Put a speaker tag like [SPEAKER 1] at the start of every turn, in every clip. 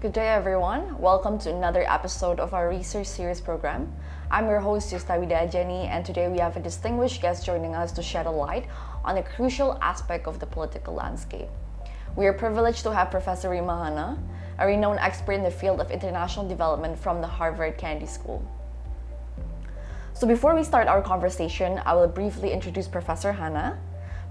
[SPEAKER 1] Good day, everyone. Welcome to another episode of our research series program. I'm your host, Yustawida Jenny, and today we have a distinguished guest joining us to shed a light on a crucial aspect of the political landscape. We are privileged to have Professor Rema Hanna, a renowned expert in the field of international development from the Harvard Kennedy School. So before we start our conversation, I will briefly introduce Professor Hanna.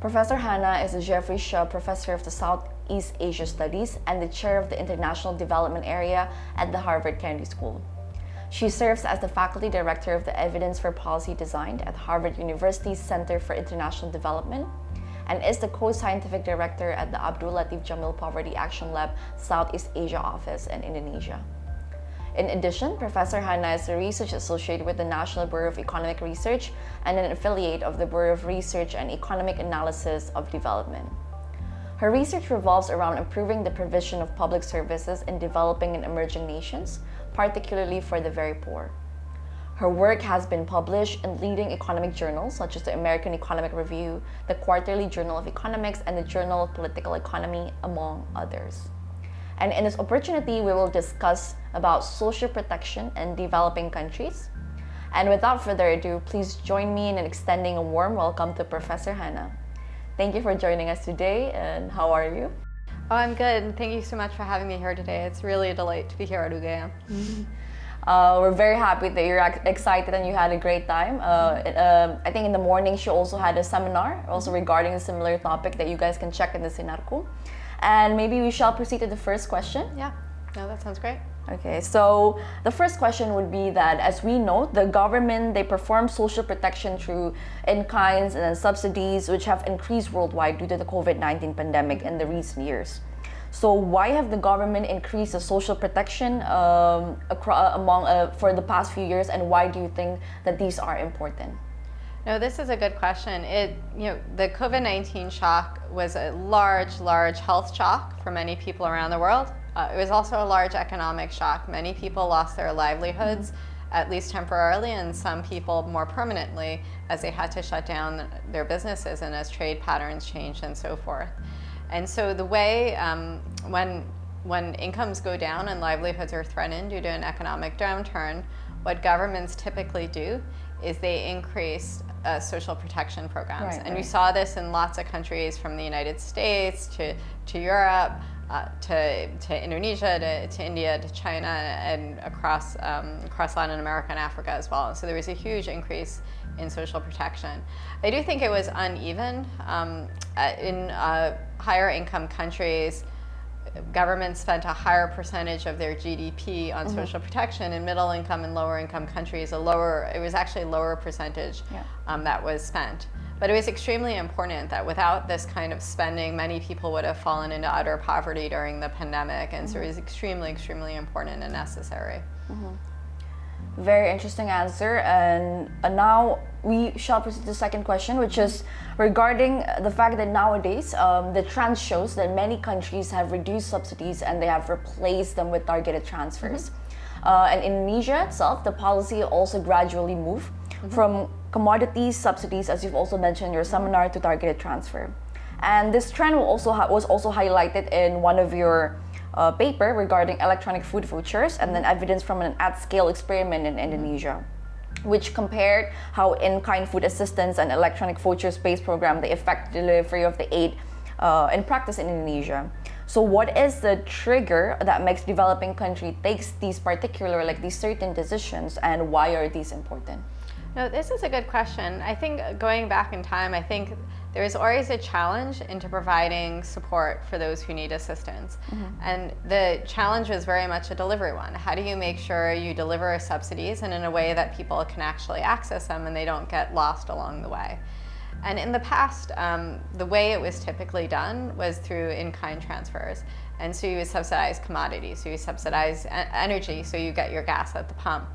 [SPEAKER 1] Professor Hanna is the Jeffrey Shaw Professor of the Southeast Asia Studies and the Chair of the International Development Area at the Harvard Kennedy School. She serves as the Faculty Director of the Evidence for Policy Design at Harvard University's Center for International Development and is the Co-Scientific Director at the Abdul Latif Jamil Poverty Action Lab Southeast Asia Office in Indonesia. In addition, Professor Hanna is a research associate with the National Bureau of Economic Research and an affiliate of the Bureau of Research and Economic Analysis of Development. Her research revolves around improving the provision of public services in developing and emerging nations, particularly for the very poor. Her work has been published in leading economic journals such as the American Economic Review, the Quarterly Journal of Economics, and the Journal of Political Economy, among others. And in this opportunity, we will discuss about social protection in developing countries. And without further ado, please join me in extending a warm welcome to Professor Hanna. Thank you for joining us today, and how are you?
[SPEAKER 2] Oh, I'm good, and thank you so much for having me here today. It's really a delight to be here at UGM.
[SPEAKER 1] We're very happy that you're excited and you had a great time. I think in the morning she also had a seminar also regarding a similar topic that you guys can check in the Sinarku. And maybe we shall proceed to the first question.
[SPEAKER 2] Yeah, no, that sounds great.
[SPEAKER 1] Okay, so the first question would be that, as we know, the government, they perform social protection through in-kinds and then subsidies, which have increased worldwide due to the COVID-19 pandemic in the recent years. So why have the government increased the social protection for the past few years, and why do you think that these are important?
[SPEAKER 2] No, this is a good question. The COVID-19 shock was a large health shock for many people around the world. It was also a large economic shock. Many people lost their livelihoods, at least temporarily, and some people more permanently as they had to shut down their businesses and as trade patterns changed and so forth. And so the way when incomes go down and livelihoods are threatened due to an economic downturn, what governments typically do is they increase social protection programs. We saw this in lots of countries, from the United States to Europe, to Indonesia, to India, to China, and across Latin America and Africa as well. So there was a huge increase in social protection. I do think it was uneven. In higher income countries, governments spent a higher percentage of their GDP on social protection. In middle income and lower income countries, it was actually a lower percentage that was spent. But it was extremely important that without this kind of spending, many people would have fallen into utter poverty during the pandemic. And so it was extremely important and necessary.
[SPEAKER 1] Very interesting answer. And now we shall proceed to the second question, which is regarding the fact that nowadays the trend shows that many countries have reduced subsidies and they have replaced them with targeted transfers. And in Indonesia itself, the policy also gradually moved from commodities subsidies, as you've also mentioned in your seminar, to targeted transfer. And this trend was also highlighted in one of your paper regarding electronic food vouchers and then evidence from an at-scale experiment in Indonesia, which compared how in-kind food assistance and electronic vouchers-based program they affect the delivery of the aid in practice in Indonesia. So what is the trigger that makes developing country takes these certain decisions, and why are these important?
[SPEAKER 2] No, this is a good question. I think going back in time, I think there is always a challenge into providing support for those who need assistance. And the challenge was very much a delivery one. How do you make sure you deliver subsidies and in a way that people can actually access them and they don't get lost along the way? And in the past, the way it was typically done was through in-kind transfers. And so you would subsidize commodities, so you subsidize energy, so you get your gas at the pump.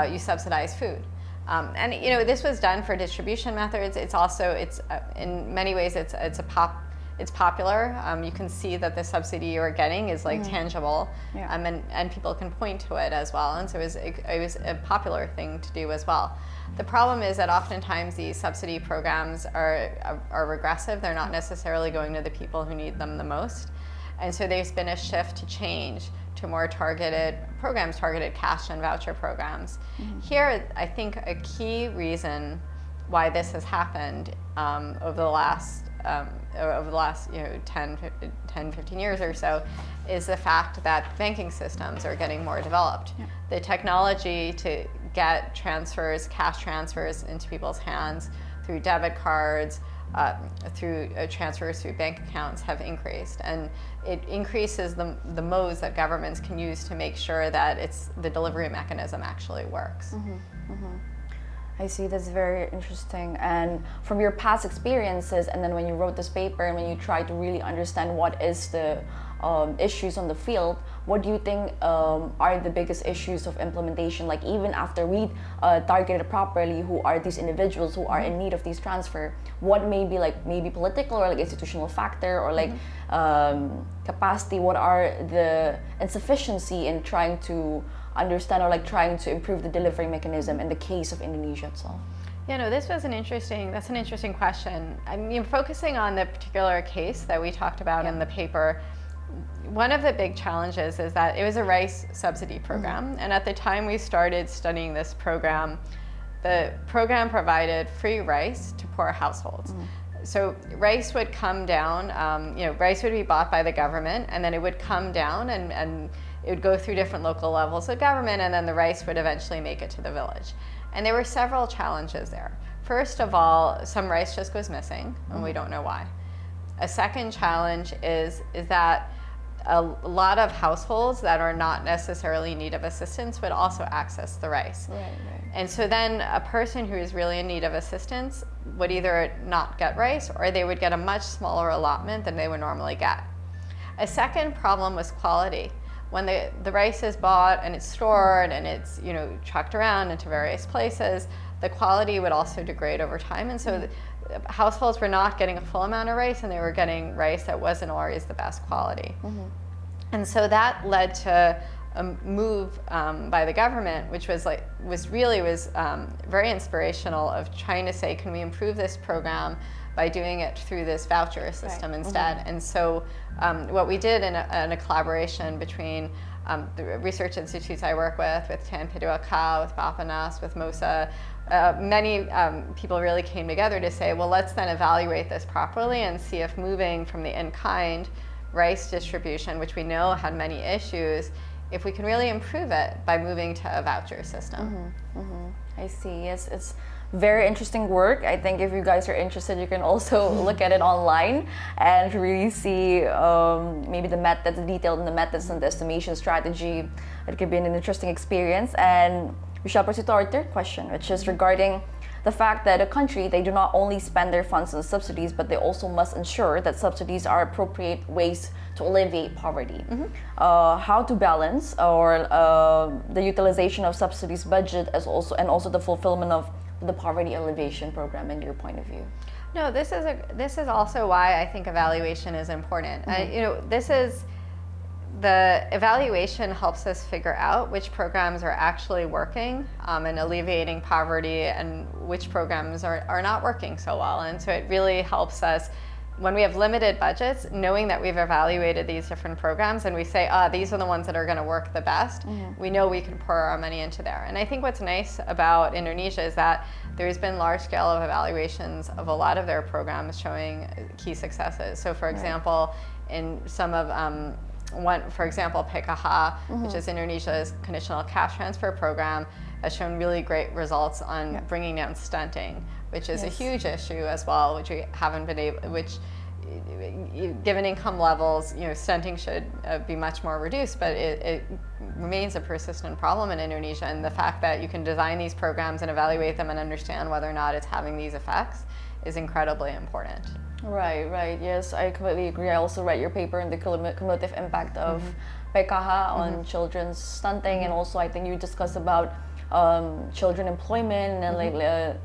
[SPEAKER 2] You subsidize food. And this was done for distribution methods. It's also in many ways it's popular. You can see that the subsidy you're getting is tangible, and people can point to it as well. And so it was a popular thing to do as well. The problem is that oftentimes these subsidy programs are regressive. They're not necessarily going to the people who need them the most. And so there's been a shift to change to more targeted programs, targeted cash and voucher programs. Here, I think a key reason why this has happened over the last 10, 15 years or so is the fact that banking systems are getting more developed. Yeah. The technology to get transfers, cash transfers into people's hands through debit cards, through transfers through bank accounts have increased, and it increases the modes that governments can use to make sure that the delivery mechanism actually works.
[SPEAKER 1] I see, that's very interesting. And from your past experiences, and then when you wrote this paper and when you tried to really understand what is the issues on the field, what do you think are the biggest issues of implementation? Like even after we targeted properly, who are these individuals who are in need of these transfer? What may be like maybe political or like institutional factor or like capacity? What are the insufficiency in trying to understand or like trying to improve the delivery mechanism in the case of Indonesia itself?
[SPEAKER 2] Yeah, no, that's an interesting question. I mean, focusing on the particular case that we talked about in the paper, one of the big challenges is that it was a rice subsidy program, and at the time we started studying this program, the program provided free rice to poor households. So rice would come down, rice would be bought by the government, and then it would come down and it would go through different local levels of government, and then the rice would eventually make it to the village. And there were several challenges there. First of all, some rice just goes missing, and we don't know why. A second challenge is that a lot of households that are not necessarily in need of assistance would also access the rice.
[SPEAKER 1] Right.
[SPEAKER 2] And so then a person who is really in need of assistance would either not get rice, or they would get a much smaller allotment than they would normally get. A second problem was quality. When the rice is bought and it's stored and it's trucked around into various places, the quality would also degrade over time, and so households were not getting a full amount of rice, and they were getting rice that wasn't always the best quality. And so that led to a move by the government, which was very inspirational, of trying to say, can we improve this program by doing it through this voucher system instead? And so what we did in a collaboration between the research institutes I work with Tan Piduaka, with Bapanas, with MOSA, many people really came together to say, well, let's then evaluate this properly and see if moving from the in-kind rice distribution, which we know had many issues, if we can really improve it by moving to a voucher system.
[SPEAKER 1] I see. Yes, it's very interesting work. I think if you guys are interested, you can also look at it online and really see maybe the methods, the detail in the methods and the estimation strategy. It could be an interesting experience. And we shall proceed to our third question, which is regarding the fact that a country, they do not only spend their funds on subsidies, but they also must ensure that subsidies are appropriate ways to alleviate poverty. How to balance or the utilization of subsidies budget and also the fulfillment of the poverty alleviation program in your point of view?
[SPEAKER 2] No, this is also why I think evaluation is important. The evaluation helps us figure out which programs are actually working and alleviating poverty, and which programs are not working so well. And so it really helps us, when we have limited budgets, knowing that we've evaluated these different programs and we say, these are the ones that are going to work the best, we know we can pour our money into there. And I think what's nice about Indonesia is that there's been large scale of evaluations of a lot of their programs showing key successes. So for example, in some of for example, PKH, which is Indonesia's conditional cash transfer program, has shown really great results on bringing down stunting, which is a huge issue as well, which we haven't been able, given income levels, stunting should be much more reduced, but it remains a persistent problem in Indonesia. And the fact that you can design these programs and evaluate them and understand whether or not it's having these effects is incredibly important.
[SPEAKER 1] Right. Yes, I completely agree. I also read your paper on the cumulative impact of PKH on children's stunting, and also I think you discussed about children employment and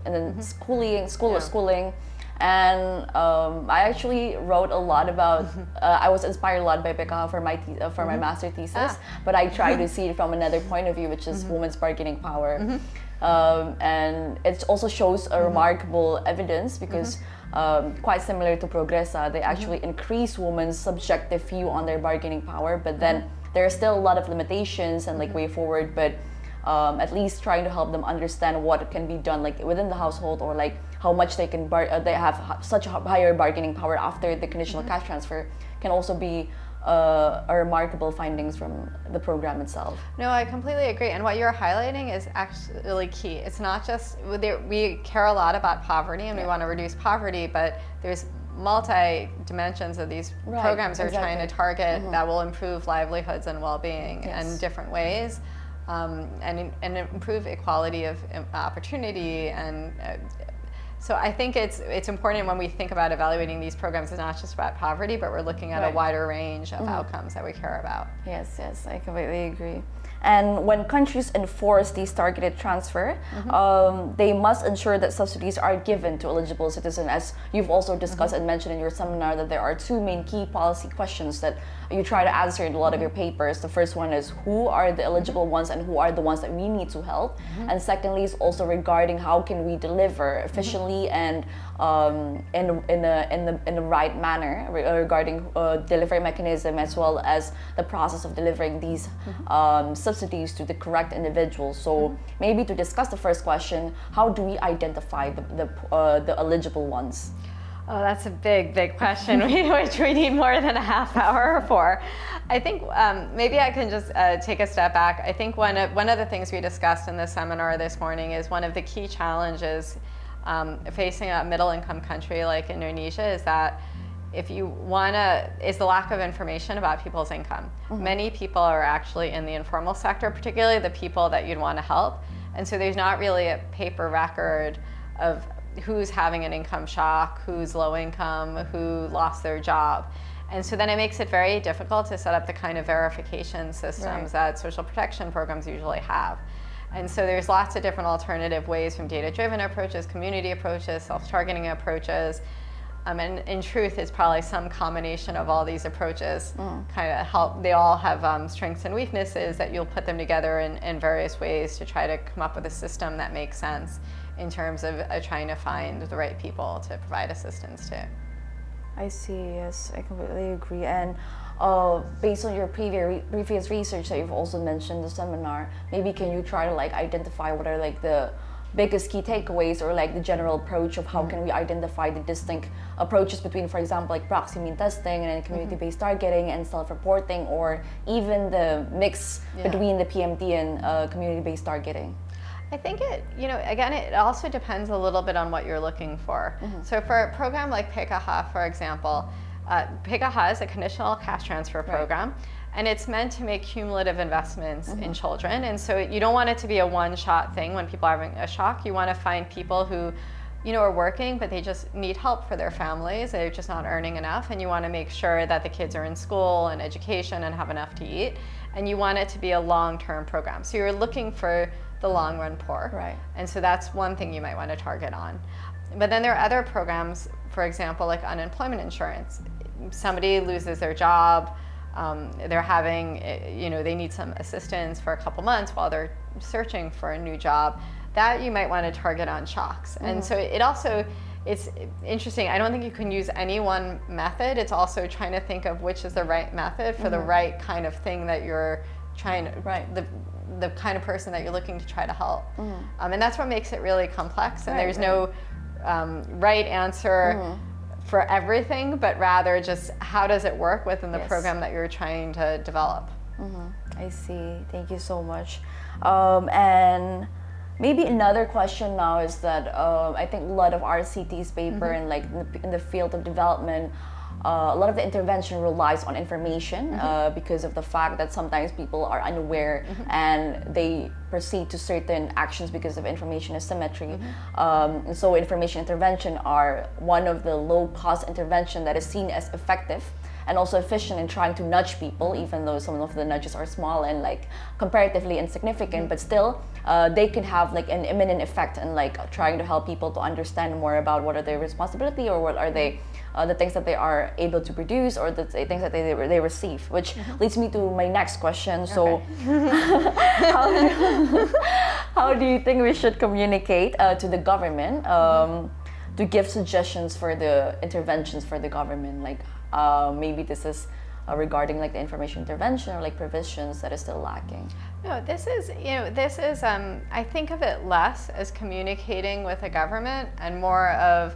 [SPEAKER 1] and then schooling. And I actually wrote a lot about. I was inspired a lot by PKH for my master thesis, but I tried to see it from another point of view, which is women's bargaining power. And it also shows a remarkable evidence because quite similar to Progressa, they actually increase women's subjective view on their bargaining power, but then there are still a lot of limitations and like way forward, but at least trying to help them understand what can be done like within the household, or like how much they can they have such a higher bargaining power after the conditional cash transfer can also be a remarkable findings from the program itself.
[SPEAKER 2] No, I completely agree. And what you're highlighting is actually key. It's not just, we care a lot about poverty and we want to reduce poverty, but there's multi dimensions of these programs are trying to target that will improve livelihoods and well-being in different ways, and improve equality of opportunity. And so I think it's important when we think about evaluating these programs, it's not just about poverty, but we're looking at a wider range of outcomes that we care about.
[SPEAKER 1] Yes, I completely agree. And when countries enforce these targeted transfer, they must ensure that subsidies are given to eligible citizens. As you've also discussed and mentioned in your seminar, that there are two main key policy questions that you try to answer in a lot of your papers. The first one is who are the eligible ones and who are the ones that we need to help. And secondly is also regarding how can we deliver efficiently and in the right manner regarding delivery mechanism, as well as the process of delivering these subsidies to the correct individuals. So maybe to discuss the first question, how do we identify the eligible ones?
[SPEAKER 2] Oh, that's a big question, which we need more than a half hour for. I think maybe I can just take a step back. I think one of the things we discussed in the seminar this morning is one of the key challenges facing a middle-income country like Indonesia is that is the lack of information about people's income. Many people are actually in the informal sector, particularly the people that you'd want to help. And so there's not really a paper record of who's having an income shock, who's low income, who lost their job. And so then it makes it very difficult to set up the kind of verification systems that social protection programs usually have. And so there's lots of different alternative ways, from data-driven approaches, community approaches, self-targeting approaches. And in truth, it's probably some combination of all these approaches kind of help. They all have strengths and weaknesses that you'll put them together in various ways to try to come up with a system that makes sense in terms of trying to find the right people to provide assistance to.
[SPEAKER 1] I see, yes, I completely agree. And based on your previous research that you've also mentioned in the seminar, maybe can you try to like identify what are like the biggest key takeaways, or like the general approach of how can we identify the distinct approaches between, for example, like proximity testing and then community-based targeting and self-reporting, or even the mix between the PMT and community-based targeting?
[SPEAKER 2] I think it also depends a little bit on what you're looking for. So for a program like PKH, for example, PKH is a conditional cash transfer program, and it's meant to make cumulative investments in children. And so you don't want it to be a one-shot thing when people are having a shock. You want to find people who are working, but they just need help for their families. They're just not earning enough, and you want to make sure that the kids are in school and education and have enough to eat. And you want it to be a long-term program. So you're looking for the long-run poor.
[SPEAKER 1] Right. And
[SPEAKER 2] so that's one thing you might want to target on. But then there are other programs, for example, like unemployment insurance. Somebody loses their job, they're having, they need some assistance for a couple months while they're searching for a new job. That you might want to target on shocks. And so it's interesting. I don't think you can use any one method. It's also trying to think of which is the right method for the right kind of thing that you're trying to, the kind of person that you're looking to try to help. And that's what makes it really complex. And there's no right answer for everything, but rather just how does it work within the program that you're trying to develop.
[SPEAKER 1] I see. Thank you so much. And maybe another question now is that I think a lot of RCT's paper and like in the field of development, a lot of the intervention relies on information because of the fact that sometimes people are unaware and they proceed to certain actions because of information asymmetry. And so information intervention are one of the low-cost intervention that is seen as effective and also efficient in trying to nudge people, even though some of the nudges are small and like comparatively insignificant, but still they can have like an imminent effect in like trying to help people to understand more about what are their responsibility, or what are they the things that they are able to produce, or the things that they receive, which leads me to my next question. So how do you think we should communicate to the government to give suggestions for the interventions for the government? Like maybe this is regarding like the information intervention or like provisions that is still lacking?
[SPEAKER 2] No, this is, I think of it less as communicating with a government and more of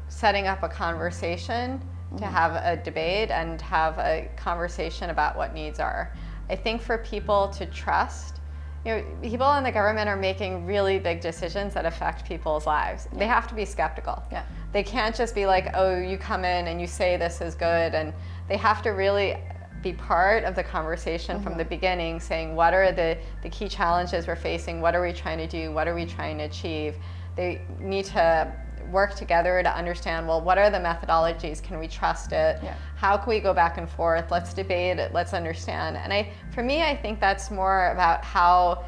[SPEAKER 2] setting up a conversation to have a debate and have a conversation about what needs are. I think for people to trust, people in the government are making really big decisions that affect people's lives. They have to be skeptical. They can't just be like, oh, you come in and you say this is good, and they have to really be part of the conversation from the beginning, saying what are the key challenges we're facing, what are we trying to do, what are we trying to achieve. They need to work together to understand, well, what are the methodologies, can we trust it, how can we go back and forth, let's debate it, let's understand. And for me, I think that's more about how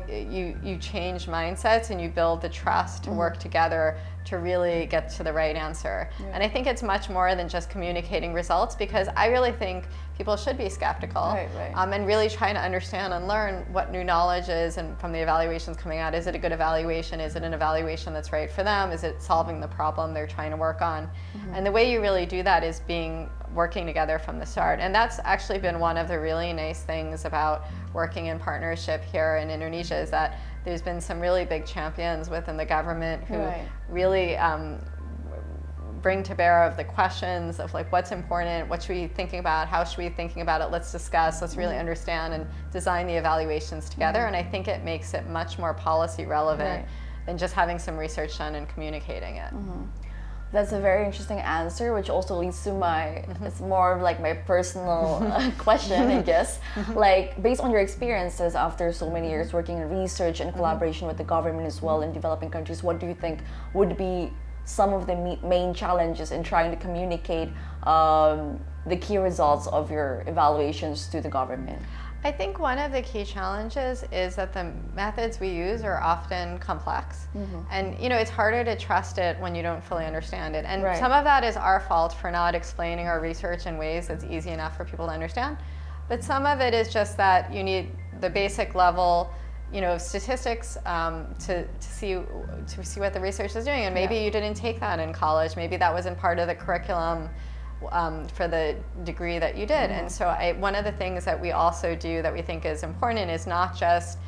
[SPEAKER 2] you change mindsets and you build the trust to work together to really get to the right answer. And I think it's much more than just communicating results, because I really think people should be skeptical and really trying to understand and learn what new knowledge is, and from the evaluations coming out, is it a good evaluation? Is it an evaluation that's right for them? Is it solving the problem they're trying to work on? And the way you really do that is working together from the start. And that's actually been one of the really nice things about working in partnership here in Indonesia, is that there's been some really big champions within the government who really bring to bear of the questions of like, what's important, what should we be thinking about, how should we be thinking about it, let's discuss, let's really understand and design the evaluations together. And I think it makes it much more policy relevant than just having some research done and communicating it.
[SPEAKER 1] That's a very interesting answer, which also leads to my, it's more of like my personal question, I guess. Like, based on your experiences after so many years working in research and collaboration with the government as well in developing countries, what do you think would be some of the main challenges in trying to communicate the key results of your evaluations to the government?
[SPEAKER 2] I think one of the key challenges is that the methods we use are often complex. And it's harder to trust it when you don't fully understand it. And some of that is our fault for not explaining our research in ways that's easy enough for people to understand. But some of it is just that you need the basic level of statistics to see what the research is doing. And maybe you didn't take that in college. Maybe that wasn't part of the curriculum for the degree that you did. And so one of the things that we also do that we think is important is not just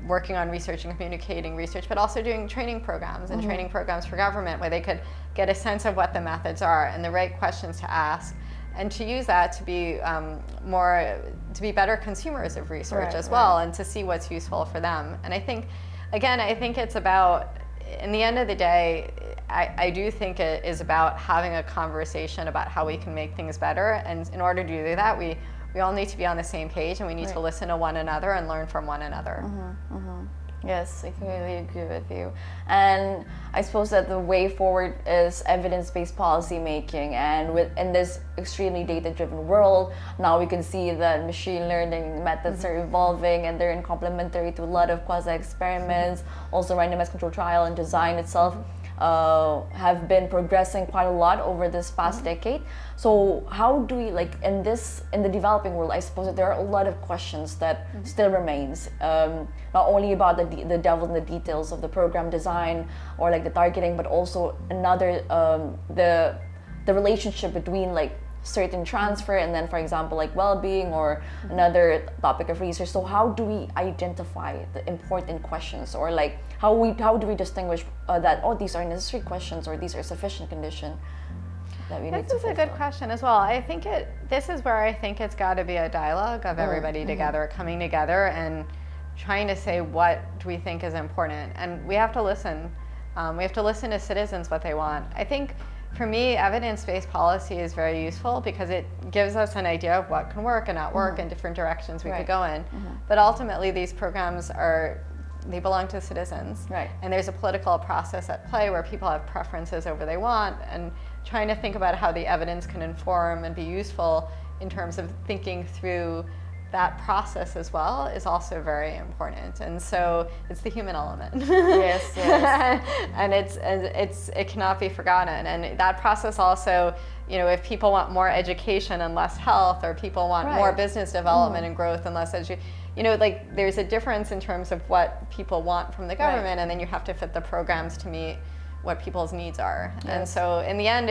[SPEAKER 2] working on research and communicating research, but also doing training programs and training programs for government where they could get a sense of what the methods are and the right questions to ask, and to use that to be better consumers of research as well, and to see what's useful for them. And I think it's about, in the end of the day, I do think it is about having a conversation about how we can make things better. And in order to do that, we all need to be on the same page, and we need to listen to one another and learn from one another.
[SPEAKER 1] Yes, I completely agree with you. And I suppose that the way forward is evidence-based policy making. And in this extremely data-driven world, now we can see that machine learning methods are evolving, and they're complementary to a lot of quasi-experiments. Also, randomized control trial and design itself have been progressing quite a lot over this past decade. So how do we, like, in the developing world, I suppose that there are a lot of questions that still remains, not only about the devil in the details of the program design or like the targeting, but also another the relationship between like certain transfer and then, for example, like well-being or another topic of research. So how do we identify the important questions, or like how do we distinguish that these are necessary questions or these are sufficient condition that we need to fulfill?
[SPEAKER 2] This is a good question as well. I think this is where I think it's got to be a dialogue of everybody together, coming together and trying to say, what do we think is important? And we have to listen. We have to listen to citizens, what they want. I think for me, evidence-based policy is very useful because it gives us an idea of what can work and not work and different directions we could go in. But ultimately, these programs they belong to citizens. And there's a political process at play where people have preferences over what they want, and trying to think about how the evidence can inform and be useful in terms of thinking through that process as well is also very important. And so it's the human element.
[SPEAKER 1] Yes.
[SPEAKER 2] And it cannot be forgotten. And that process also, if people want more education and less health, or people want more business development and growth and less education, like there's a difference in terms of what people want from the government, and then you have to fit the programs to meet what people's needs are. And so in the end,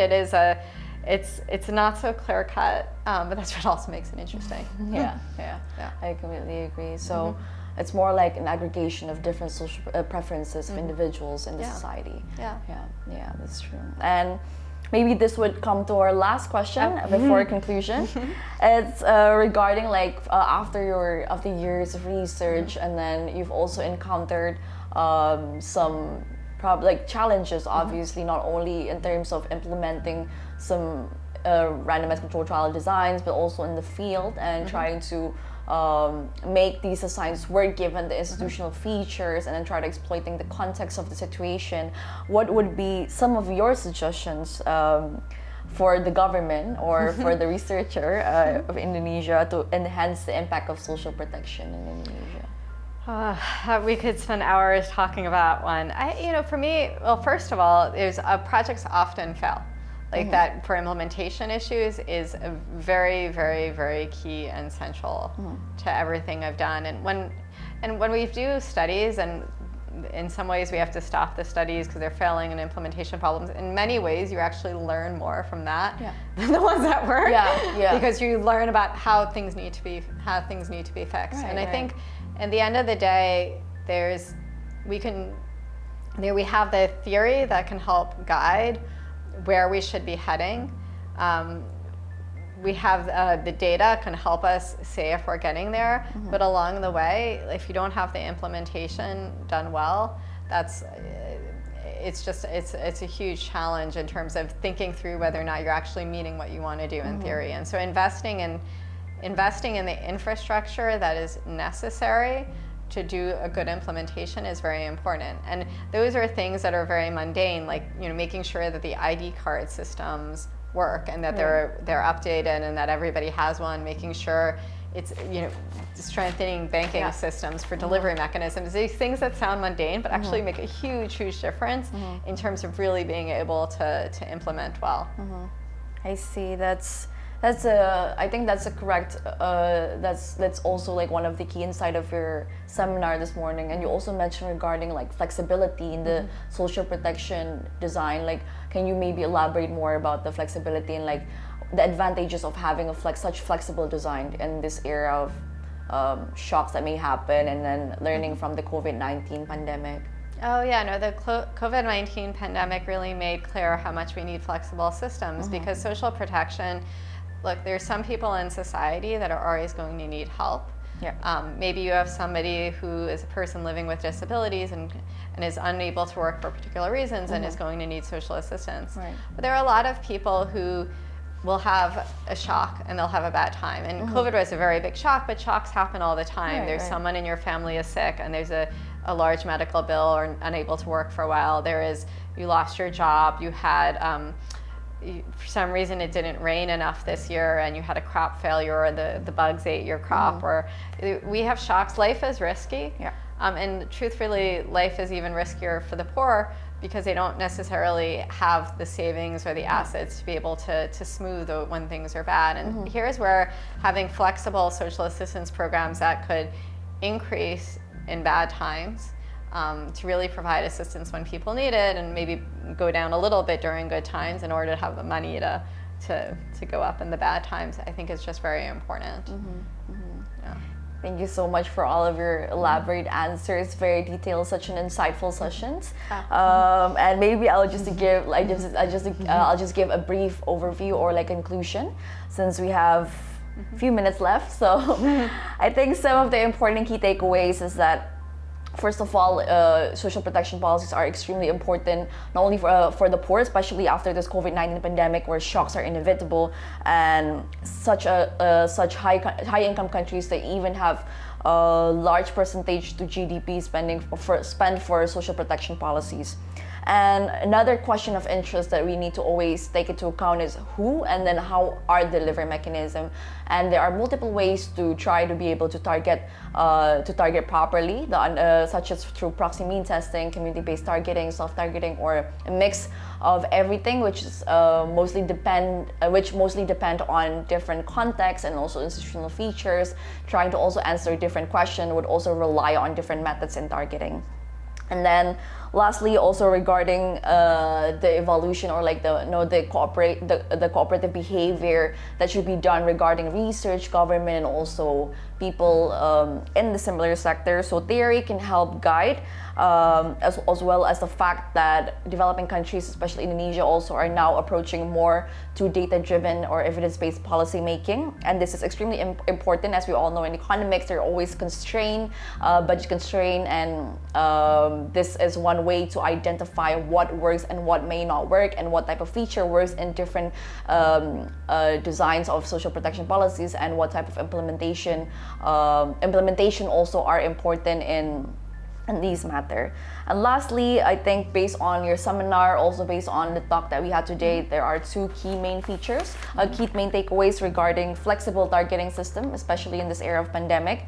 [SPEAKER 2] it's not so clear cut, but that's what also makes it interesting.
[SPEAKER 1] Yeah. I completely agree. So it's more like an aggregation of different social preferences of individuals in the society. Yeah, that's true. And maybe this would come to our last question before conclusion. It's regarding like after years of research, and then you've also encountered some like challenges, obviously, not only in terms of implementing some randomized control trial designs, but also in the field and trying to make these designs work given the institutional features, and then try to exploiting the context of the situation. What would be some of your suggestions for the government or for the researcher of Indonesia to enhance the impact of social protection in Indonesia?
[SPEAKER 2] We could spend hours talking about one. For me, well, first of all, projects often fail. Like that for implementation issues is a very, very, very key and central to everything I've done. And when we do studies, and in some ways we have to stop the studies because they're failing in implementation problems. In many ways, you actually learn more from that than the ones that work. Because you learn about how things need to be fixed. I think at the end of the day, we have the theory that can help guide where we should be heading. We have the data can help us say if we're getting there, but along the way, if you don't have the implementation done well, it's a huge challenge in terms of thinking through whether or not you're actually meeting what you want to do in theory. And so investing in the infrastructure that is necessary to do a good implementation is very important. And those are things that are very mundane, like making sure that the ID card systems work and that they're updated and that everybody has one, making sure it's strengthening banking systems for delivery mechanisms. These things that sound mundane but actually make a huge difference in terms of really being able to implement well.
[SPEAKER 1] I see. I think that's a correct. That's also like one of the key insight of your seminar this morning. And you also mentioned regarding like flexibility in the social protection design. Like, can you maybe elaborate more about the flexibility and like the advantages of having such flexible design in this era of shocks that may happen, and then learning from the COVID-19 pandemic?
[SPEAKER 2] Oh yeah, no, the COVID-19 pandemic really made clear how much we need flexible systems because social protection. Look, there's some people in society that are always going to need help. Maybe you have somebody who is a person living with disabilities and is unable to work for particular reasons and is going to need social assistance. But there are a lot of people who will have a shock and they'll have a bad time. And COVID was a very big shock, but shocks happen all the time. There's someone in your family is sick and there's a large medical bill or unable to work for a while. You lost your job, you had for some reason it didn't rain enough this year and you had a crop failure, or the bugs ate your crop, or we have shocks. Life is risky. And truthfully, life is even riskier for the poor because they don't necessarily have the savings or the assets to be able to smooth when things are bad. And here's where having flexible social assistance programs that could increase in bad times to really provide assistance when people need it, and maybe go down a little bit during good times in order to have the money to go up in the bad times, I think is just very important. Thank you so much for all of your elaborate answers, very detailed, such an insightful sessions. And maybe I'll just give a brief overview or like conclusion, since we have a few minutes left. So I think some of the important key takeaways is that, first of all, social protection policies are extremely important, not only for the poor, especially after this COVID-19 pandemic, where shocks are inevitable, and such high income countries that even have a large percentage to GDP spend for social protection policies. And another question of interest that we need to always take into account is who and then how are the delivery mechanism. And there are multiple ways to try to be able to target properly, such as through proxy mean testing, community-based targeting, self-targeting, or a mix of everything, which mostly depend on different contexts and also institutional features. Trying to also answer different questions would also rely on different methods in targeting. And then
[SPEAKER 1] Lastly, also regarding the evolution or like the cooperative behavior that should be done regarding research, government, and also people in the similar sector. So theory can help guide, as well as the fact that developing countries, especially Indonesia, also are now approaching more to data-driven or evidence-based policy making. And this is extremely important, as we all know in economics, they're always constrained, budget constrained, and this is one way to identify what works and what may not work, and what type of feature works in different designs of social protection policies, and what type of implementation also are important in these matter. And lastly, I think based on your seminar, also based on the talk that we had today, there are two key main features, key main takeaways regarding flexible targeting system, especially in this era of pandemic.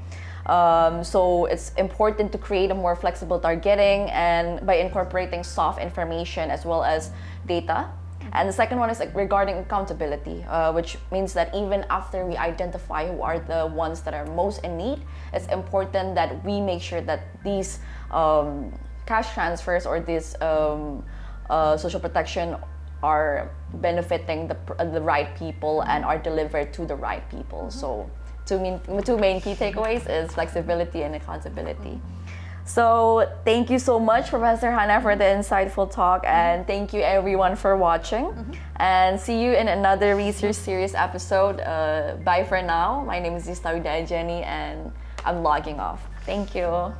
[SPEAKER 1] So it's important to create a more flexible targeting and by incorporating soft information as well as data. And the second one is regarding accountability, which means that even after we identify who are the ones that are most in need, it's important that we make sure that these cash transfers or this social protection are benefiting the right people and are delivered to the right people. So two main key takeaways is flexibility and accountability. So thank you so much, Professor Hanna, for the insightful talk, and thank you everyone for watching. And see you in another research series episode. Bye for now. My name is Jenny, and I'm logging off. Thank you.